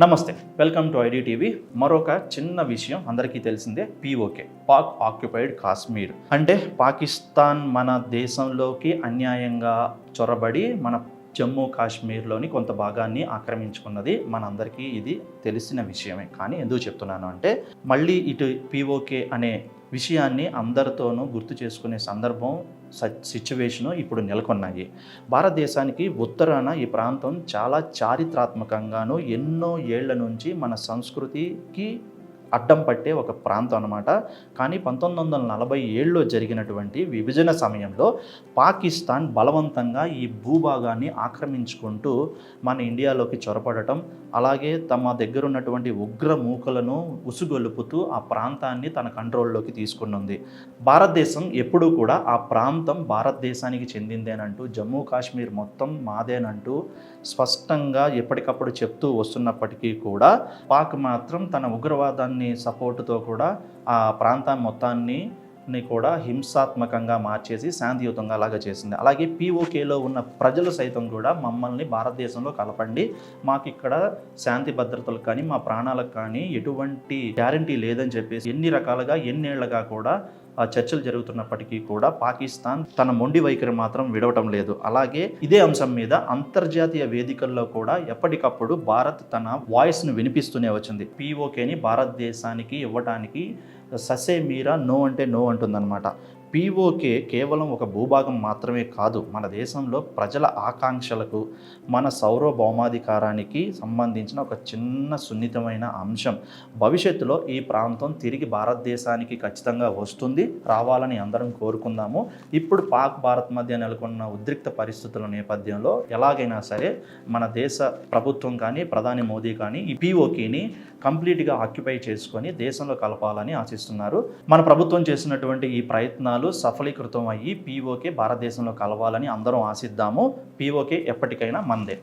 నమస్తే, welcome to ID TV. మరొక చిన్న విషయం అందరికీ తెలిసిందే, పీఓకే, పాక్ ఆక్యుపైడ్ కాశ్మీర్. అంటే పాకిస్తాన్ మన దేశంలోకి అన్యాయంగా చొరబడి మన జమ్మూ కాశ్మీర్లోని కొంత భాగాన్ని ఆక్రమించుకున్నది. మనందరికీ ఇది తెలిసిన విషయమే. కానీ ఎందుకు చెప్తున్నాను అంటే, మళ్ళీ ఇటు పీఓకే అనే విషయాన్ని అందరితోనూ గుర్తు చేసుకునే సందర్భం, సిచ్యువేషను ఇప్పుడు నెలకొన్నాయి. భారతదేశానికి ఉత్తరాన ఈ ప్రాంతం చాలా చారిత్రాత్మకంగాను ఎన్నో ఏళ్ల నుంచి మన సంస్కృతికి అడ్డం పట్టే ఒక ప్రాంతం అన్నమాట. కానీ 1947లో జరిగినటువంటి విభజన సమయంలో పాకిస్తాన్ బలవంతంగా ఈ భూభాగాన్ని ఆక్రమించుకుంటూ మన ఇండియాలోకి చొరపడటం, అలాగే తమ దగ్గర ఉన్నటువంటి ఉగ్ర మూకలను ఉసుగొలుపుతూ ఆ ప్రాంతాన్ని తన కంట్రోల్లోకి తీసుకున్నది. భారతదేశం ఎప్పుడూ కూడా ఆ ప్రాంతం భారతదేశానికి చెందిందేనంటూ, జమ్మూ కాశ్మీర్ మొత్తం మాదేనంటూ స్పష్టంగా ఎప్పటికప్పుడు చెప్తూ వస్తున్నప్పటికీ కూడా పాక్ మాత్రం తన ఉగ్రవాదాన్ని సపోర్టుతో కూడా ఆ ప్రాంతం మొత్తాన్ని కూడా హింసాత్మకంగా మార్చేసి శాంతియుతంగా అలాగా చేసింది. అలాగే పీఓకేలో ఉన్న ప్రజలు సైతం కూడా మమ్మల్ని భారతదేశంలో కలపండి, మాకు ఇక్కడ శాంతి భద్రతలు కానీ మా ప్రాణాలకు కానీ ఎటువంటి గ్యారంటీ లేదని చెప్పేసి ఎన్ని రకాలుగా ఎన్నేళ్లుగా కూడా చర్చలు జరుగుతున్నప్పటికీ కూడా పాకిస్తాన్ తన మొండి వైఖరి మాత్రం విడవటం లేదు. అలాగే ఇదే అంశం మీద అంతర్జాతీయ వేదికల్లో కూడా ఎప్పటికప్పుడు భారత్ తన వాయిస్ను వినిపిస్తూనే వచ్చింది. పీఓకేని భారతదేశానికి ఇవ్వడానికి ససే మీరా నో అంటే నో అంటుందన్నమాట. పీఓకే కేవలం ఒక భూభాగం మాత్రమే కాదు, మన దేశంలో ప్రజల ఆకాంక్షలకు, మన సౌరభౌమాధికారానికి సంబంధించిన ఒక చిన్న సున్నితమైన అంశం. భవిష్యత్తులో ఈ ప్రాంతం తిరిగి భారతదేశానికి ఖచ్చితంగా వస్తుంది, రావాలని అందరం కోరుకుందాము. ఇప్పుడు పాక్ భారత్ మధ్య నెలకొన్న ఉద్రిక్త పరిస్థితుల నేపథ్యంలో ఎలాగైనా సరే మన దేశ ప్రభుత్వం కానీ, ప్రధాని మోదీ కానీ ఈ పీఓకేని కంప్లీట్గా ఆక్యుపై చేసుకొని దేశంలో కలపాలని ఆశిస్తున్నారు. మన ప్రభుత్వం చేసినటువంటి ఈ ప్రయత్నాలు సఫలీకృతం అయ్యి పీఓకే భారతదేశంలో కలవాలని అందరం ఆశిద్దాము. పీఓకే ఎప్పటికైనా మందే.